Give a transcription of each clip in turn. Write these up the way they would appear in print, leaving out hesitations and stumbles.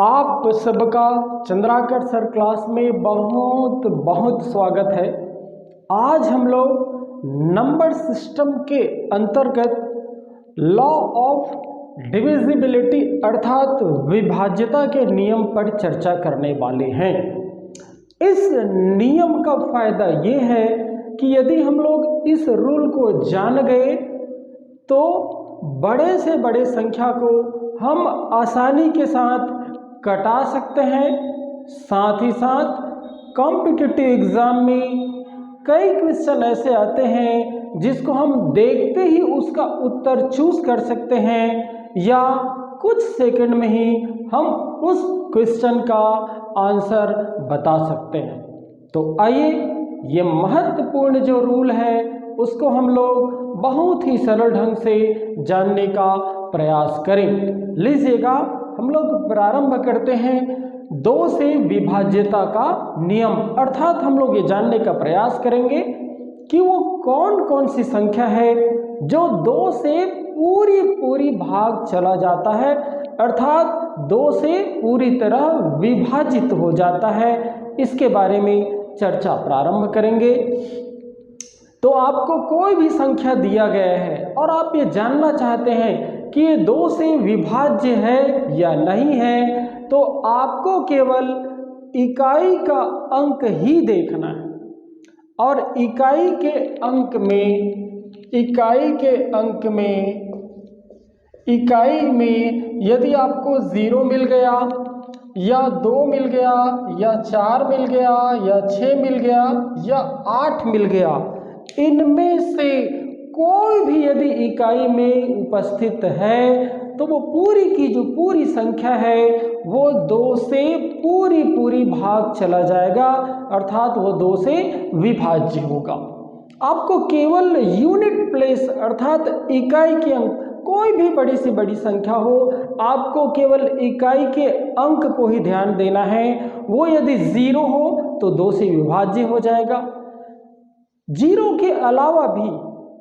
आप सबका Chandrakar sir class में बहुत बहुत स्वागत है। आज हम लोग नंबर सिस्टम के अंतर्गत लॉ ऑफ डिविजिबिलिटी अर्थात विभाज्यता के नियम पर चर्चा करने वाले हैं। इस नियम का फायदा ये है कि यदि हम लोग इस रूल को जान गए तो बड़े से बड़े संख्या को हम आसानी के साथ कटा सकते हैं। साथ ही साथ कॉम्पिटिटिव एग्जाम में कई क्वेश्चन ऐसे आते हैं जिसको हम देखते ही उसका उत्तर चूज कर सकते हैं या कुछ सेकंड में ही हम उस क्वेश्चन का आंसर बता सकते हैं। तो आइए ये महत्वपूर्ण जो रूल है उसको हम लोग बहुत ही सरल ढंग से जानने का प्रयास करें। लीजिएगा हम लोग प्रारंभ करते हैं दो से विभाज्यता का नियम, अर्थात हम लोग ये जानने का प्रयास करेंगे कि वो कौन कौन सी संख्या है जो दो से पूरी भाग चला जाता है, अर्थात दो से पूरी तरह विभाजित हो जाता है। इसके बारे में चर्चा प्रारंभ करेंगे। तो आपको कोई भी संख्या दिया गया है और आप ये जानना चाहते हैं कि ये दो से विभाज्य है या नहीं है, तो आपको केवल इकाई का अंक ही देखना है और इकाई में यदि आपको 0 मिल गया या 2 मिल गया या 4 मिल गया या 6 मिल गया या 8 मिल गया, इनमें से कोई भी यदि इकाई में उपस्थित है तो वो पूरी की जो पूरी संख्या है वो 2 से पूरी भाग चला जाएगा, अर्थात वो 2 से विभाज्य होगा। आपको केवल यूनिट प्लेस अर्थात इकाई के अंक, कोई भी बड़ी से बड़ी संख्या हो, आपको केवल इकाई के अंक को ही ध्यान देना है। वो यदि 0 हो तो 2 से विभाज्य हो जाएगा। 0 के अलावा भी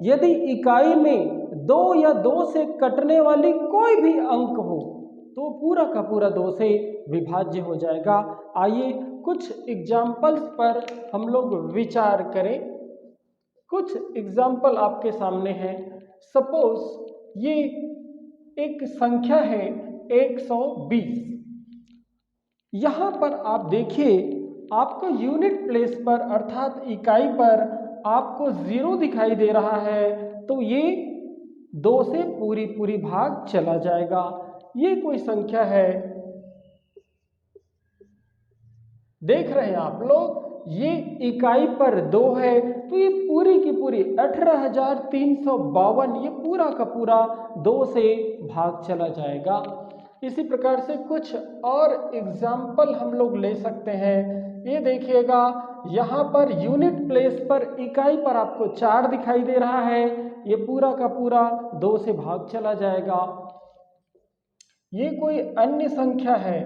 यदि इकाई में 2 या 2 से कटने वाली कोई भी अंक हो तो पूरा का पूरा 2 से विभाज्य हो जाएगा। आइए कुछ एग्जाम्पल्स पर हम लोग विचार करें। कुछ एग्जाम्पल आपके सामने हैं। सपोज ये एक संख्या है 120। यहाँ पर आप देखिए आपको यूनिट प्लेस पर अर्थात इकाई पर आपको 0 दिखाई दे रहा है, तो ये 2 से पूरी भाग चला जाएगा। ये कोई संख्या है, देख रहे हैं आप लोग, ये इकाई पर 2 है तो ये पूरी की पूरी 18,352 ये पूरा का पूरा 2 से भाग चला जाएगा। इसी प्रकार से कुछ और एग्जाम्पल हम लोग ले सकते हैं। ये देखिएगा यहाँ पर यूनिट प्लेस पर इकाई पर आपको 4 दिखाई दे रहा है, ये पूरा का पूरा 2 से भाग चला जाएगा। ये कोई अन्य संख्या है,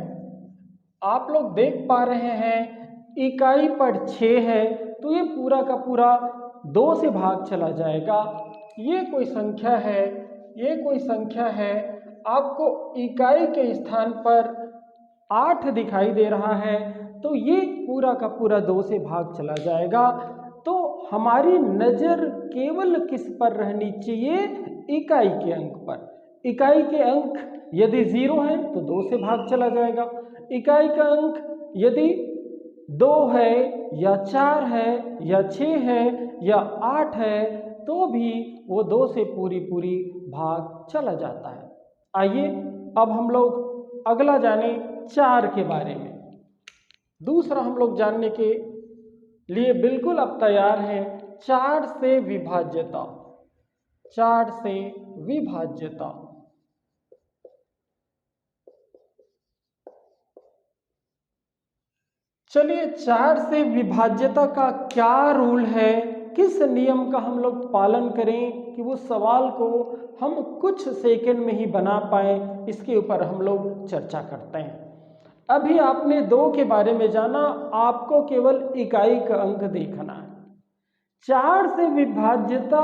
आप लोग देख पा रहे हैं इकाई पर 6 है तो ये पूरा का पूरा 2 से भाग चला जाएगा। ये कोई संख्या है, आपको इकाई के स्थान पर 8 दिखाई दे रहा है तो ये पूरा का पूरा 2 से भाग चला जाएगा। तो हमारी नज़र केवल किस पर रहनी चाहिए? इकाई के अंक पर। इकाई के अंक यदि 0 है तो 2 से भाग चला जाएगा। इकाई का अंक यदि 2 है या 4 है या 6 है या 8 है तो भी वो 2 से पूरी भाग चला जाता है। आइए अब हम लोग अगला जाने 4 के बारे में। दूसरा हम लोग जानने के लिए बिल्कुल अब तैयार हैं 4 से विभाज्यता। 4 से विभाज्यता, चलिए 4 से विभाज्यता का क्या रूल है, किस नियम का हम लोग पालन करें कि वो सवाल को हम कुछ सेकंड में ही बना पाएं, इसके ऊपर हम लोग चर्चा करते हैं। अभी आपने 2 के बारे में जाना, आपको केवल इकाई का अंक देखना है। 4 से विभाज्यता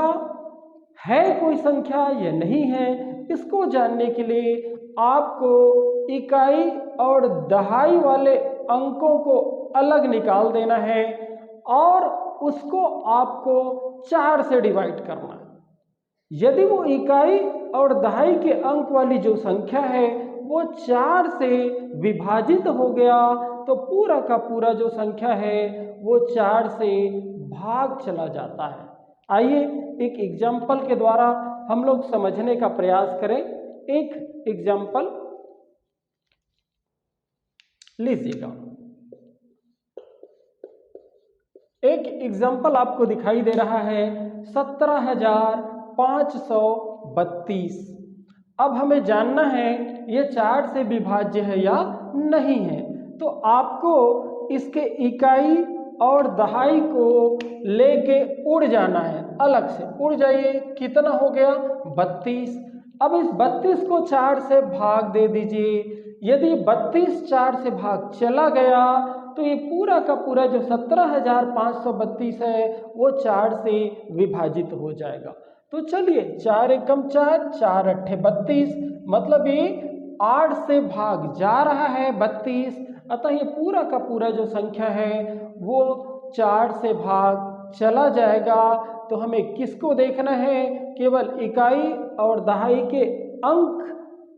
है कोई संख्या या नहीं है, इसको जानने के लिए आपको इकाई और दहाई वाले अंकों को अलग निकाल देना है और उसको आपको 4 से डिवाइड करना है। यदि वो इकाई और दहाई के अंक वाली जो संख्या है वो 4 से विभाजित हो गया तो पूरा का पूरा जो संख्या है वो 4 से भाग चला जाता है। आइए एक एग्जाम्पल के द्वारा हम लोग समझने का प्रयास करें। एक एग्जाम्पल लीजिएगा। एक एग्जाम्पल आपको दिखाई दे रहा है 17,532। अब हमें जानना है ये 4 से विभाज्य है या नहीं है। तो आपको इसके इकाई और दहाई को लेके उड़ जाना है, अलग से उड़ जाइए। कितना हो गया? 32। अब इस 32 को 4 से भाग दे दीजिए। यदि 32 4 से भाग चला गया तो ये पूरा का पूरा जो 17,532 है वो 4 से विभाजित हो जाएगा। तो चलिए 4 एकम 4, 4 अट्ठे 32, मतलब ये 8 से भाग जा रहा है 32। अतः ये पूरा का पूरा जो संख्या है वो 4 से भाग चला जाएगा। तो हमें किसको देखना है? केवल इकाई और दहाई के अंक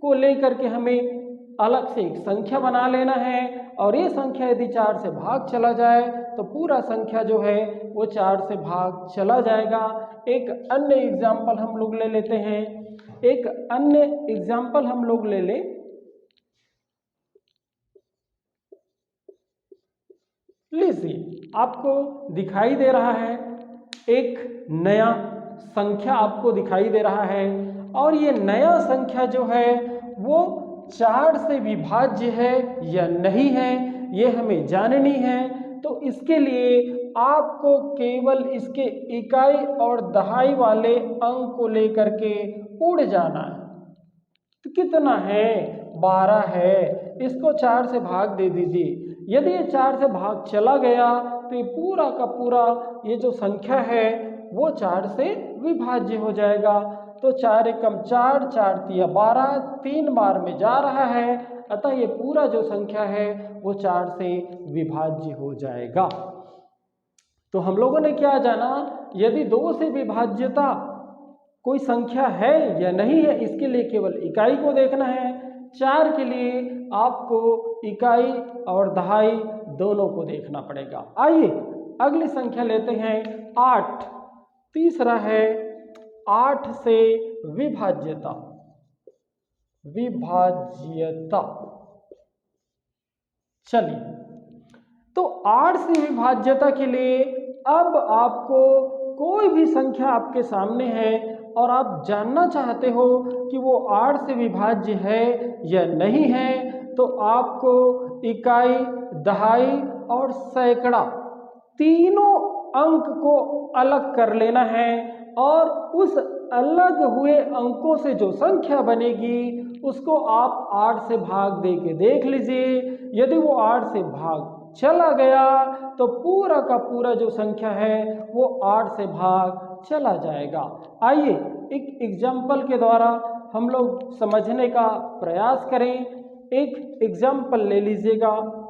को लेकर के हमें अलग से एक संख्या बना लेना है और ये संख्या यदि 4 से भाग चला जाए तो पूरा संख्या जो है वो 4 से भाग चला जाएगा। एक अन्य एग्जाम्पल हम लोग ले लेते हैं। एक अन्य एग्जाम्पल हम लोग ले लें। लीजिए, आपको दिखाई दे रहा है एक नया संख्या आपको दिखाई दे रहा है और ये नया संख्या जो है वो 4 से विभाज्य है या नहीं है ये हमें जाननी है। तो इसके लिए आपको केवल इसके इकाई और दहाई वाले अंक को लेकर के उड़ जाना है। तो कितना है? 12 है। इसको 4 से भाग दे दीजिए। यदि ये 4 से भाग चला गया तो ये पूरा का पूरा ये जो संख्या है वो 4 से विभाज्य हो जाएगा। तो 4 एकम 4, 4 तिया 12, 3 बार में जा रहा है। अतः ये पूरा जो संख्या है वो 4 से विभाज्य हो जाएगा। तो हम लोगों ने क्या जाना? यदि 2 से विभाज्यता कोई संख्या है या नहीं है इसके लिए केवल इकाई को देखना है। 4 के लिए आपको इकाई और दहाई दोनों को देखना पड़ेगा। आइए अगली संख्या लेते हैं 8। तीसरा है 8 से विभाज्यता। चलिए, तो 8 से विभाज्यता के लिए अब आपको कोई भी संख्या आपके सामने है और आप जानना चाहते हो कि वो 8 से विभाज्य है या नहीं है, तो आपको इकाई, दहाई और सैकड़ा तीनों अंक को अलग कर लेना है और उस अलग हुए अंकों से जो संख्या बनेगी उसको आप 8 से भाग दे के देख लीजिए। यदि वो 8 से भाग चला गया तो पूरा का पूरा जो संख्या है वो 8 से भाग चला जाएगा। आइए एक एग्जाम्पल के द्वारा हम लोग समझने का प्रयास करें। एक एग्जाम्पल ले लीजिएगा।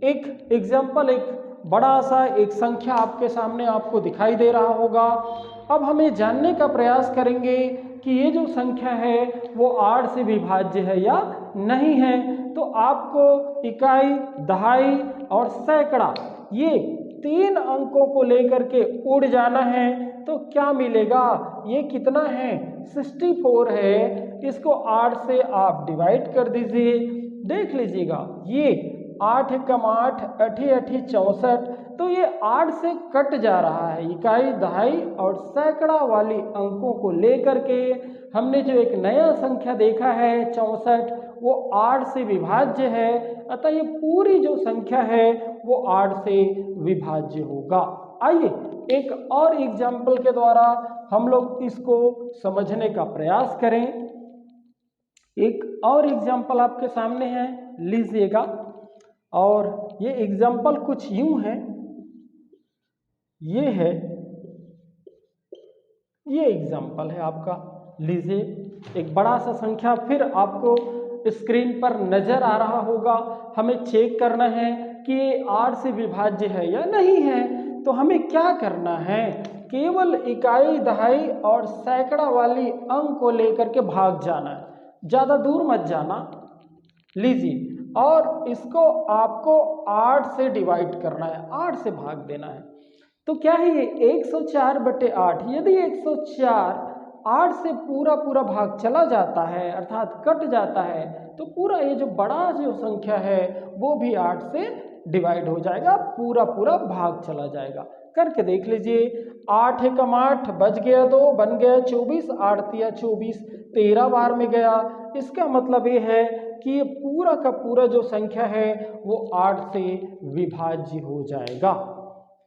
एक एग्जाम्पल, एक बड़ा सा एक संख्या आपके सामने आपको दिखाई दे रहा होगा। अब हमें जानने का प्रयास करेंगे कि ये जो संख्या है वो 8 से विभाज्य है या नहीं है। तो आपको इकाई, दहाई और सैकड़ा ये 3 अंकों को लेकर के उड़ जाना है। तो क्या मिलेगा? ये कितना है? 64 है। इसको 8 से आप डिवाइड कर दीजिए। देख लीजिएगा, ये 8 एकम 8, 8 8 64। तो ये 8 से कट जा रहा है। इकाई, दहाई और सैकड़ा वाली अंकों को लेकर के हमने जो एक नया संख्या देखा है 64, वो 8 से विभाज्य है। अतः ये पूरी जो संख्या है वो 8 से विभाज्य होगा। आइए एक और एग्जाम्पल के द्वारा हम लोग इसको समझने का प्रयास करें। एक और एग्जाम्पल आपके सामने है, लीजिएगा। और ये एग्जाम्पल कुछ यूं है, ये है ये एग्जाम्पल है आपका। लीजिए एक बड़ा सा संख्या फिर आपको स्क्रीन पर नजर आ रहा होगा। हमें चेक करना है कि ये 8 से विभाज्य है या नहीं है। तो हमें क्या करना है, केवल इकाई, दहाई और सैकड़ा वाली अंक को लेकर के भाग जाना है, ज़्यादा दूर मत जाना। लीजिए, और इसको आपको 8 से डिवाइड करना है, 8 से भाग देना है। तो क्या है ये 104/8। यदि 104 8 से पूरा पूरा भाग चला जाता है अर्थात कट जाता है, तो पूरा ये जो बड़ा जो संख्या है वो भी 8 से डिवाइड हो जाएगा, पूरा पूरा भाग चला जाएगा। करके देख लीजिए, 8 एकम 8 बच गया 2, बन गया 24, 8 तिया 24, 13 बार में गया। इसका मतलब ये है कि ये पूरा का पूरा जो संख्या है वो 8 से विभाज्य हो जाएगा।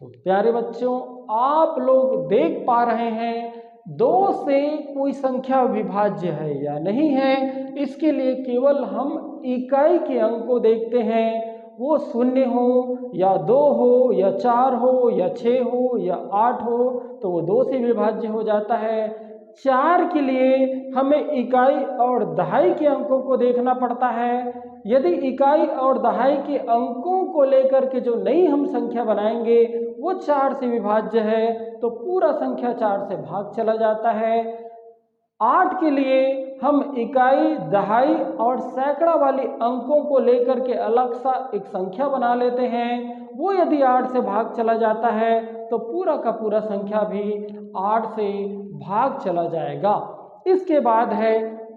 तो प्यारे बच्चों, आप लोग देख पा रहे हैं 2 से कोई संख्या विभाज्य है या नहीं है। इसके लिए केवल हम इकाई के अंक को देखते हैं, वो 0 हो या 2 हो या 4 हो या 6 हो या 8 हो, तो वो 2 से विभाज्य हो जाता है। 4 के लिए हमें इकाई और दहाई के अंकों को देखना पड़ता है। यदि इकाई और दहाई के अंकों को लेकर के जो नई हम संख्या बनाएंगे वो 4 से विभाज्य है, तो पूरा संख्या 4 से भाग चला जाता है। 8 के लिए हम इकाई, दहाई और सैकड़ा वाली अंकों को लेकर के अलग सा एक संख्या बना लेते हैं। वो यदि 8 से भाग चला जाता है तो पूरा का पूरा संख्या भी 8 से भाग चला जाएगा। इसके बाद है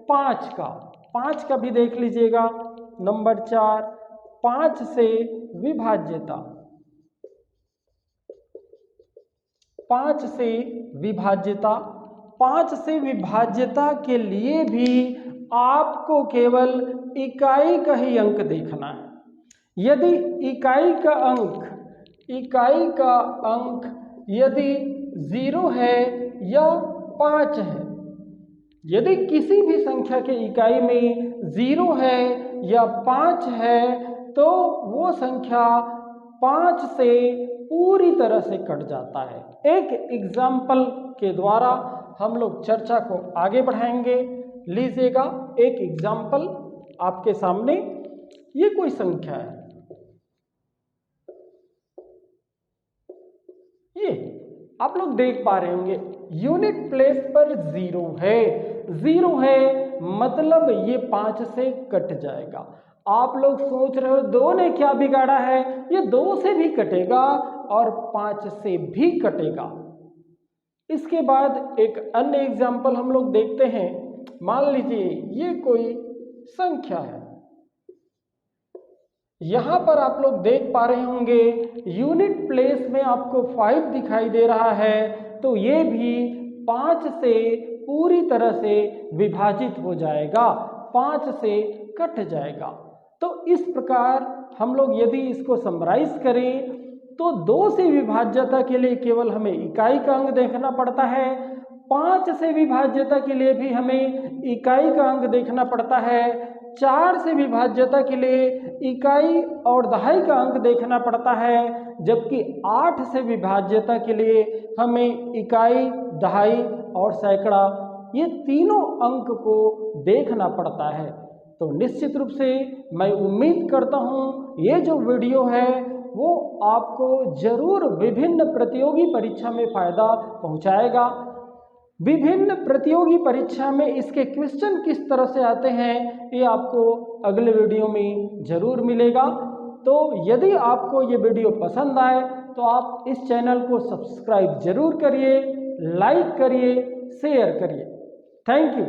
5 का। 5 का भी देख लीजिएगा, नंबर 4, 5 से विभाज्यता। 5 से विभाज्यता, 5 से विभाज्यता के लिए भी आपको केवल इकाई का ही अंक देखना है। यदि इकाई का अंक यदि 0 है या 5 है, यदि किसी भी संख्या के इकाई में 0 है या 5 है, तो वो संख्या 5 से पूरी तरह से कट जाता है। एक एग्जाम्पल के द्वारा हम लोग चर्चा को आगे बढ़ाएंगे। लीजिएगा एक एग्जाम्पल आपके सामने। ये कोई संख्या है, ये आप लोग देख पा रहे होंगे, यूनिट प्लेस पर 0 है। 0 है मतलब ये 5 से कट जाएगा। आप लोग सोच रहे हो 2 ने क्या बिगाड़ा है, ये 2 से भी कटेगा और 5 से भी कटेगा। इसके बाद एक अन्य एग्जाम्पल हम लोग देखते हैं। मान लीजिए ये कोई संख्या है, यहां पर आप लोग देख पा रहे होंगे यूनिट प्लेस में आपको 5 दिखाई दे रहा है, तो ये भी 5 से पूरी तरह से विभाजित हो जाएगा, 5 से कट जाएगा। तो इस प्रकार हम लोग यदि इसको समराइज करें तो 2 से विभाज्यता के लिए केवल हमें इकाई का अंक देखना पड़ता है, 5 से विभाज्यता के लिए भी हमें इकाई का अंक देखना पड़ता है, 4 से विभाज्यता के लिए इकाई और दहाई का अंक देखना पड़ता है, जबकि 8 से विभाज्यता के लिए हमें इकाई, दहाई और सैकड़ा, ये तीनों अंक को देखना पड़ता है। तो निश्चित रूप से मैं उम्मीद करता हूँ ये जो वीडियो है वो आपको जरूर विभिन्न प्रतियोगी परीक्षा में फायदा पहुँचाएगा। विभिन्न प्रतियोगी परीक्षा में इसके क्वेश्चन किस तरह से आते हैं ये आपको अगले वीडियो में जरूर मिलेगा। तो यदि आपको ये वीडियो पसंद आए तो आप इस चैनल को सब्सक्राइब जरूर करिए, लाइक करिए, शेयर करिए। Thank you.